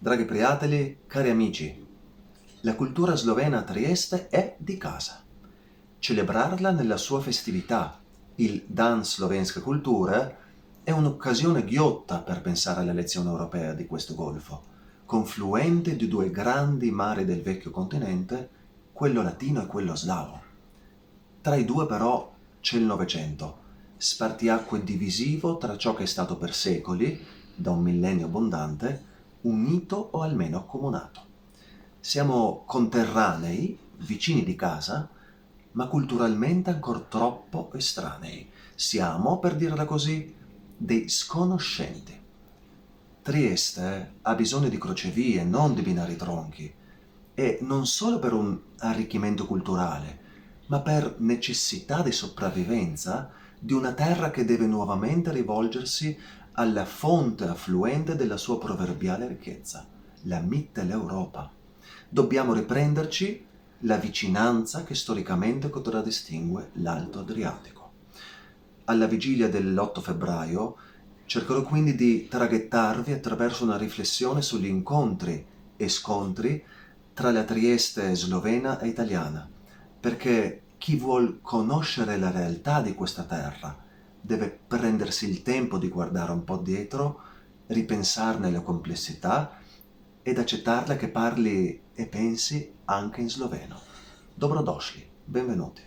Draghi priatelji, cari amici, la cultura slovena a Trieste è di casa. Celebrarla nella sua festività, il Dan Slovenska Kultura, è un'occasione ghiotta per pensare all'elezione europea di questo golfo, confluente di due grandi mari del vecchio continente, quello latino e quello slavo. Tra i due però c'è il Novecento, spartiacque divisivo tra ciò che è stato per secoli, da un millennio abbondante, unito o almeno accomunato. Siamo conterranei, vicini di casa, ma culturalmente ancor troppo estranei. Siamo, per dirla così, dei sconoscenti. Trieste ha bisogno di crocevie, non di binari tronchi, e non solo per un arricchimento culturale, ma per necessità di sopravvivenza di una terra che deve nuovamente rivolgersi alla fonte affluente della sua proverbiale ricchezza, la Mitteleuropa. Dobbiamo riprenderci la vicinanza che storicamente contraddistingue l'Alto Adriatico. Alla vigilia dell'8 febbraio cercherò quindi di traghettarvi attraverso una riflessione sugli incontri e scontri tra la Trieste slovena e italiana, perché chi vuol conoscere la realtà di questa terra deve prendersi il tempo di guardare un po' dietro, ripensarne le complessità ed accettarla che parli e pensi anche in sloveno. Dobrodošli, benvenuti.